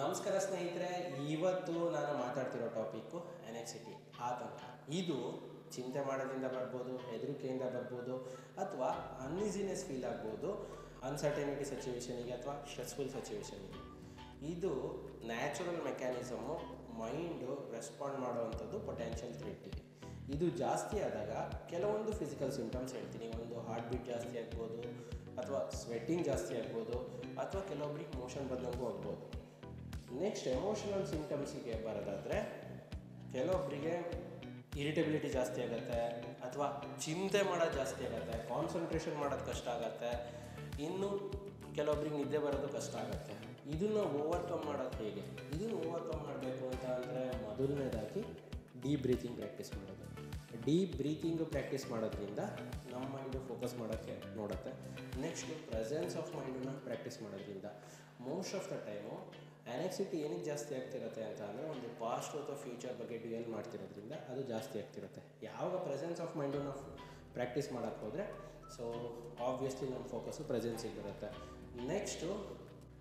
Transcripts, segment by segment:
ನಮಸ್ಕಾರ ಸ್ನೇಹಿತರೆ, ಇವತ್ತು ನಾನು ಮಾತಾಡ್ತಿರೋ ಟಾಪಿಕ್ಕು ಅನೆಕ್ಸಿಟಿ, ಆತಂಕ. ಇದು ಚಿಂತೆ ಮಾಡೋದ್ರಿಂದ ಬರ್ಬೋದು, ಹೆದರಿಕೆಯಿಂದ ಬರ್ಬೋದು, ಅಥವಾ ಅನ್ಈಸಿನೆಸ್ ಫೀಲ್ ಆಗ್ಬೋದು ಅನ್ಸರ್ಟನಿಟಿ ಸಿಚುವೇಶನಿಗೆ ಅಥವಾ ಸ್ಟ್ರೆಸ್ಫುಲ್ ಸಿಚುವೇಶನಿಗೆ. ಇದು ನ್ಯಾಚುರಲ್ ಮೆಕ್ಯಾನಿಸಮು, ಮೈಂಡು ರೆಸ್ಪಾಂಡ್ ಮಾಡುವಂಥದ್ದು ಪೊಟೆನ್ಷಿಯಲ್ ಥ್ರೆಟ್ಟಿಗೆ. ಇದು ಜಾಸ್ತಿ ಆದಾಗ ಕೆಲವೊಂದು ಫಿಸಿಕಲ್ ಸಿಂಟಮ್ಸ್ ಹೇಳ್ತೀನಿ. ಒಂದು ಹಾರ್ಟ್ ಬೀಟ್ ಜಾಸ್ತಿ ಆಗ್ಬೋದು, ಅಥವಾ ಸ್ವೆಟ್ಟಿಂಗ್ ಜಾಸ್ತಿ ಆಗ್ಬೋದು, ಅಥವಾ ಕೆಲವೊಬ್ರಿಗೆ ಮೋಷನ್ ಬಂದಂಗೂ ಆಗ್ಬೋದು. ನೆಕ್ಸ್ಟ್ ಎಮೋಷನಲ್ ಸಿಂಟಮ್ಸಿಗೆ ಬರೋದಾದರೆ ಕೆಲವೊಬ್ಬರಿಗೆ ಇರಿಟಬಿಲಿಟಿ ಜಾಸ್ತಿ ಆಗುತ್ತೆ, ಅಥವಾ ಚಿಂತೆ ಮಾಡೋದು ಜಾಸ್ತಿ ಆಗುತ್ತೆ, ಕಾನ್ಸಂಟ್ರೇಷನ್ ಮಾಡೋದು ಕಷ್ಟ ಆಗುತ್ತೆ, ಇನ್ನು ಕೆಲವೊಬ್ರಿಗೆ ನಿದ್ದೆ ಬರೋದು ಕಷ್ಟ ಆಗುತ್ತೆ. ಇದನ್ನು ಓವರ್ಕಮ್ ಮಾಡೋದು ಹೇಗೆ? ಇದನ್ನು ಓವರ್ಕಮ್ ಮಾಡಬೇಕು ಅಂತ ಅಂದರೆ ಮೊದಲನೇದಾಗಿ ಡೀಪ್ ಬ್ರೀತಿಂಗ್ ಪ್ರಾಕ್ಟೀಸ್ ಮಾಡೋದು. ಡೀಪ್ ಬ್ರೀತಿಂಗು ಪ್ರಾಕ್ಟೀಸ್ ಮಾಡೋದ್ರಿಂದ ನಮ್ಮ ಮೈಂಡು ಫೋಕಸ್ ಮಾಡೋಕ್ಕೆ ನೋಡುತ್ತೆ. ನೆಕ್ಸ್ಟು ಪ್ರೆಸೆನ್ಸ್ ಆಫ್ ಮೈಂಡನ್ನು ಪ್ರಾಕ್ಟೀಸ್ ಮಾಡೋದ್ರಿಂದ ಮೋಸ್ಟ್ ಆಫ್ ದ ಟೈಮು ಅನೆಕ್ಸಿಟಿ ಏನಕ್ಕೆ ಜಾಸ್ತಿ ಆಗ್ತಿರುತ್ತೆ ಅಂತ ಅಂದರೆ ಒಂದು ಪಾಸ್ಟ್ ಅಥವಾ ಫ್ಯೂಚರ್ ಬಗ್ಗೆ ಡ್ಯೂಯಲ್ ಮಾಡ್ತಿರೋದ್ರಿಂದ ಅದು ಜಾಸ್ತಿ ಆಗ್ತಿರುತ್ತೆ. ಯಾವಾಗ ಪ್ರೆಸೆನ್ಸ್ ಆಫ್ ಮೈಂಡನ್ನು ಪ್ರಾಕ್ಟೀಸ್ ಮಾಡೋಕ್ಕೆ ಹೋದರೆ ಸೊ ಆಬ್ವಿಯಸ್ಲಿ ನಮ್ಮ ಫೋಕಸ್ಸು ಪ್ರೆಸೆನ್ಸಿಗಿರುತ್ತೆ. ನೆಕ್ಸ್ಟು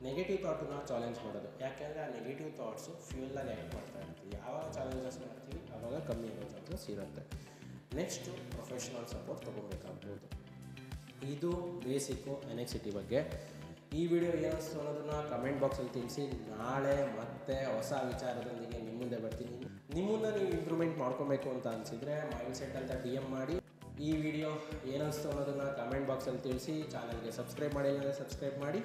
ನೆಗೆಟಿವ್ ಥಾಟನ್ನು ಚಾಲೆಂಜ್ ಮಾಡೋದು. ಯಾಕೆಂದರೆ ಆ ನೆಗೆಟಿವ್ ಥಾಟ್ಸು ಫ್ಯೂಲಾಗಿ ಆ್ಯಕ್ಟ್ ಮಾಡ್ತಾ ಇರ್ತೀವಿ. ಯಾವಾಗ ಚಾಲೆಂಜಸ್ ಮಾಡ್ತೀವಿ ಆವಾಗ ಕಮ್ಮಿ ಆಗೋ ಚಾನ್ಸಸ್ ಇರುತ್ತೆ. ನೆಕ್ಸ್ಟು ಪ್ರೊಫೆಷ್ನಲ್ ಸಪೋರ್ಟ್ ತೊಗೊಬೇಕಾಗ್ಬೋದು. ಇದು ಬೇಸಿಕ್ಕು ಅನೆಕ್ಸಿಟಿ ಬಗ್ಗೆ. ಈ ವಿಡಿಯೋ ಏನಿಸ್ತು ಅನ್ನೋದನ್ನು ಕಮೆಂಟ್ ಬಾಕ್ಸಲ್ಲಿ ತಿಳಿಸಿ. ನಾಳೆ ಮತ್ತೆ ಹೊಸ ವಿಚಾರದೊಂದಿಗೆ ನಿಮ್ಮ ಮುಂದೆ ಬರ್ತೀನಿ. ನಿಮ್ಮನ್ನು ನೀವು ಇಂಪ್ರೂವ್ಮೆಂಟ್ ಮಾಡ್ಕೊಬೇಕು ಅಂತ ಅನಿಸಿದರೆ ಮೈಂಡ್ಸೆಟ್ ಅಂತ DM ಮಾಡಿ. ಈ ವಿಡಿಯೋ ಏನಿಸ್ತು ಅನ್ನೋದನ್ನು ಕಮೆಂಟ್ ಬಾಕ್ಸಲ್ಲಿ ತಿಳಿಸಿ. ಚಾನಲ್ಗೆ ಸಬ್ಸ್ಕ್ರೈಬ್ ಮಾಡಿಲ್ಲ ಅಂದರೆ ಸಬ್ಸ್ಕ್ರೈಬ್ ಮಾಡಿ.